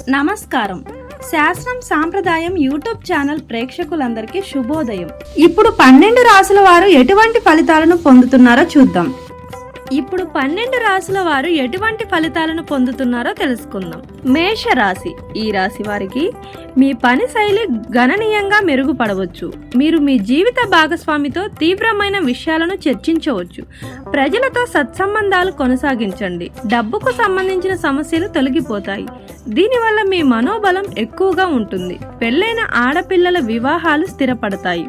నమస్కారం. శాస్త్రం సాంప్రదాయం యూట్యూబ్ ఛానల్ ప్రేక్షకులందరికీ శుభోదయం. ఇప్పుడు 12 రాశుల వారు ఎటువంటి ఫలితాలను పొందుతున్నారో చూద్దాం. తెలుసుకుందాం. మేషరాశి. ఈ రాశి వారికి మీ పని శైలి గణనీయంగా మెరుగుపడవచ్చు. మీరు మీ జీవిత భాగస్వామితో తీవ్రమైన విషయాలను చర్చించవచ్చు. ప్రజలతో సత్సంబంధాలు కొనసాగించండి. డబ్బుకు సంబంధించిన సమస్యలు తొలగిపోతాయి. దీనివల్ల మీ మనోబలం ఎక్కువగా ఉంటుంది. పెళ్ళైన ఆడపిల్లల వివాహాలు స్థిరపడతాయి.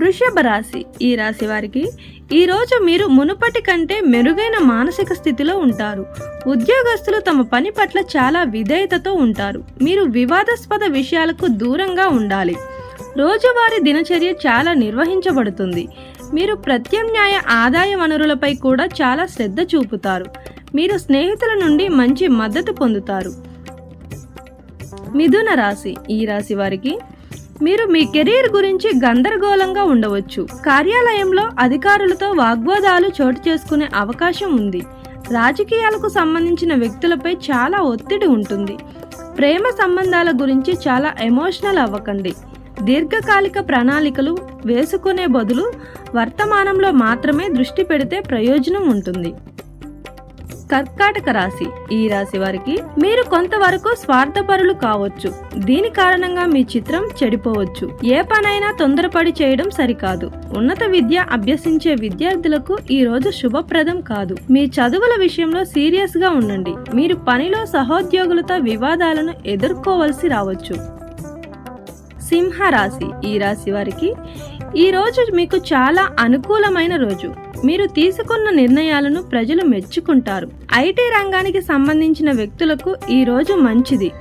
వృషభ రాశి. ఈ రాశి వారికి ఈ రోజు మీరు మునుపటి కంటే మెరుగైన మానసిక స్థితిలో ఉంటారు. ఉద్యోగస్తులు తమ పని పట్ల చాలా విధేయతతో ఉంటారు. మీరు వివాదాస్పద విషయాలకు దూరంగా ఉండాలి. రోజువారీ దినచర్య చాలా నిర్వహించబడుతుంది. మీరు ప్రత్యామ్నాయ ఆదాయ వనరులపై కూడా చాలా శ్రద్ధ చూపుతారు. మీరు స్నేహితుల నుండి మంచి మద్దతు పొందుతారు. మిథున రాశి. ఈ రాశి వారికి మీరు మీ కెరీర్ గురించి గందరగోళంగా ఉండవచ్చు. కార్యాలయంలో అధికారులతో వాగ్వాదాలు చోటు చేసుకునే అవకాశం ఉంది. రాజకీయాలకు సంబంధించిన వ్యక్తులపై చాలా ఒత్తిడి ఉంటుంది. ప్రేమ సంబంధాల గురించి చాలా ఎమోషనల్ అవ్వకండి. దీర్ఘకాలిక ప్రణాళికలు వేసుకునే బదులు వర్తమానంలో మాత్రమే దృష్టి పెడితే ప్రయోజనం ఉంటుంది. కర్కాటక రాశి. ఈ రాశి వారికి మీరు కొంతవరకు స్వార్థపరులు కావచ్చు. దీని కారణంగా మీ చిత్రం చెడిపోవచ్చు. ఏ పనైనా తొందరపడి చేయడం సరికాదు. ఉన్నత విద్య అభ్యసించే విద్యార్థులకు ఈ రోజు శుభప్రదం కాదు. మీ చదువుల విషయంలో సీరియస్ గా ఉండండి. మీరు పనిలో సహోద్యోగులతో వివాదాలను ఎదుర్కోవలసి రావచ్చు. సింహరాశి. ఈ రాశి వారికి ఈ రోజు మీకు చాలా అనుకూలమైన రోజు. మీరు తీసుకున్న నిర్ణయాలను ప్రజలు మెచ్చుకుంటారు. ఐటీ రంగానికి సంబంధించిన వ్యక్తులకు ఈ రోజు మంచిది.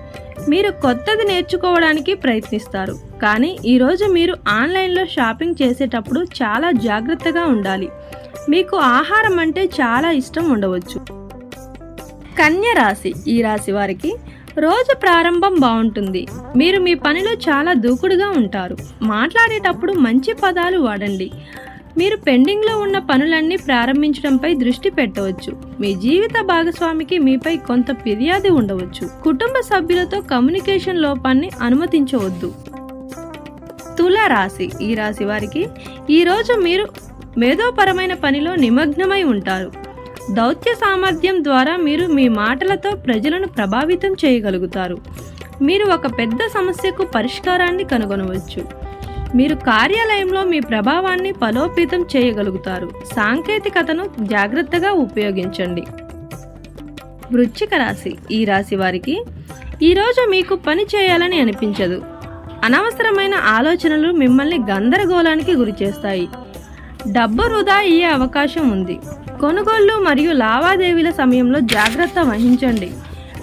మీరు కొత్తది నేర్చుకోవడానికి ప్రయత్నిస్తారు. కానీ ఈ రోజు మీరు ఆన్లైన్లో షాపింగ్ చేసేటప్పుడు చాలా జాగ్రత్తగా ఉండాలి. మీకు ఆహారం అంటే చాలా ఇష్టం ఉండవచ్చు. కన్య రాశి. ఈ రాశి వారికి రోజు ప్రారంభం బాగుంటుంది. మీరు మీ పనిలో చాలా దూకుడుగా ఉంటారు. మాట్లాడేటప్పుడు మంచి పదాలు వాడండి. మీరు పెండింగ్లో ఉన్న పనులన్నీ ప్రారంభించడంపై దృష్టి పెట్టవచ్చు. మీ జీవిత భాగస్వామికి మీపై కొంత ఫిర్యాదు ఉండవచ్చు. కుటుంబ సభ్యులతో కమ్యూనికేషన్ లోపాన్ని అనుమతించవద్దు. తుల రాశి. ఈ రాశి వారికి ఈ రోజు మీరు మేధోపరమైన పనిలో నిమగ్నమై ఉంటారు. దౌత్య సామర్థ్యం ద్వారా మీరు మీ మాటలతో ప్రజలను ప్రభావితం చేయగలుగుతారు. మీరు ఒక పెద్ద సమస్యకు పరిష్కారాన్ని కనుగొనవచ్చు. మీరు కార్యాలయంలో మీ ప్రభావాన్ని బలోపేతం చేయగలుగుతారు. సాంకేతికతను జాగ్రత్తగా ఉపయోగించండి. వృశ్చిక రాశి. ఈ రాశి వారికి ఈరోజు మీకు పని చేయాలని అనిపించదు. అనవసరమైన ఆలోచనలు మిమ్మల్ని గందరగోళానికి గురిచేస్తాయి. డబ్బు వృధా అయ్యే అవకాశం ఉంది. కొనుగోళ్లు మరియు లావాదేవీల సమయంలో జాగ్రత్త వహించండి.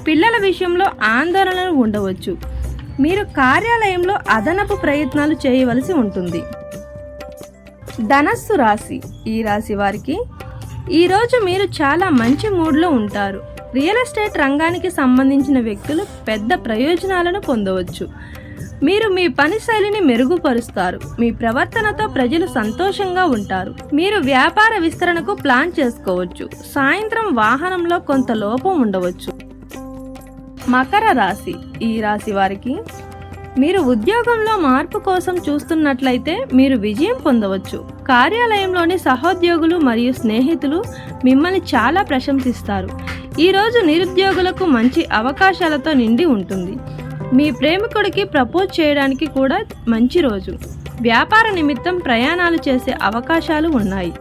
పిల్లల విషయంలో ఆందోళనలు ఉండవచ్చు. మీరు కార్యాలయంలో అదనపు ప్రయత్నాలు చేయవలసి ఉంటుంది. ధనస్సు రాశి. ఈ రాశి వారికి ఈరోజు మీరు చాలా మంచి మూడ్లో ఉంటారు. రియల్ ఎస్టేట్ రంగానికి సంబంధించిన వ్యక్తులు పెద్ద ప్రయోజనాలను పొందవచ్చు. మీరు మీ పని శైలిని మెరుగుపరుస్తారు. మీ ప్రవర్తనతో ప్రజలు సంతోషంగా ఉంటారు. మీరు వ్యాపార విస్తరణకు ప్లాన్ చేసుకోవచ్చు. సాయంత్రం వాహనంలో కొంత లోపం ఉండవచ్చు. మకర రాశి. ఈ రాశి వారికి మీరు ఉద్యోగంలో మార్పు కోసం చూస్తున్నట్లయితే మీరు విజయం పొందవచ్చు. కార్యాలయంలోని సహోద్యోగులు మరియు స్నేహితులు మిమ్మల్ని చాలా ప్రశంసిస్తారు. ఈరోజు నిరుద్యోగులకు మంచి అవకాశాలతో నిండి ఉంటుంది. మీ ప్రేమికుడికి ప్రపోజ్ చేయడానికి కూడా మంచి రోజు. వ్యాపార నిమిత్తం ప్రయాణాలు చేసే అవకాశాలు ఉన్నాయి.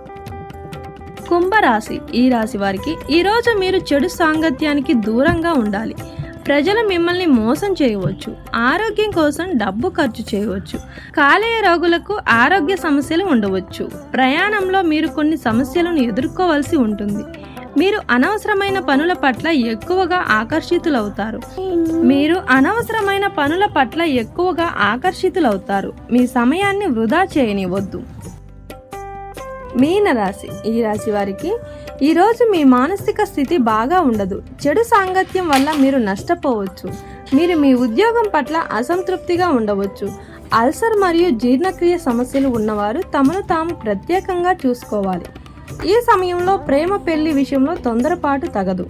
కుంభరాశి. ఈ రాశి వారికి ఈరోజు మీరు చెడు సాంగత్యానికి దూరంగా ఉండాలి. ప్రజలు మిమ్మల్ని మోసం చేయవచ్చు. ఆరోగ్యం కోసం డబ్బు ఖర్చు చేయవచ్చు. కాలేయ రోగులకు ఆరోగ్య సమస్యలు ఉండవచ్చు. ప్రయాణంలో మీరు కొన్ని సమస్యలను ఎదుర్కోవాల్సి ఉంటుంది. మీరు అనవసరమైన పనుల పట్ల ఎక్కువగా ఆకర్షితులవుతారు. మీ సమయాన్ని వృధా చేయనివ్వద్దు. మీనరాశి. ఈ రాశి వారికి ఈరోజు మీ మానసిక స్థితి బాగా ఉండదు. చెడు సాంగత్యం వల్ల మీరు నష్టపోవచ్చు. మీరు మీ ఉద్యోగం పట్ల అసంతృప్తిగా ఉండవచ్చు. అల్సర్ మరియు జీర్ణక్రియ సమస్యలు ఉన్నవారు తమను తాము ప్రత్యేకంగా చూసుకోవాలి. ఈ సమయంలో ప్రేమ పెళ్లి విషయంలో తొందరపాటు తగదు.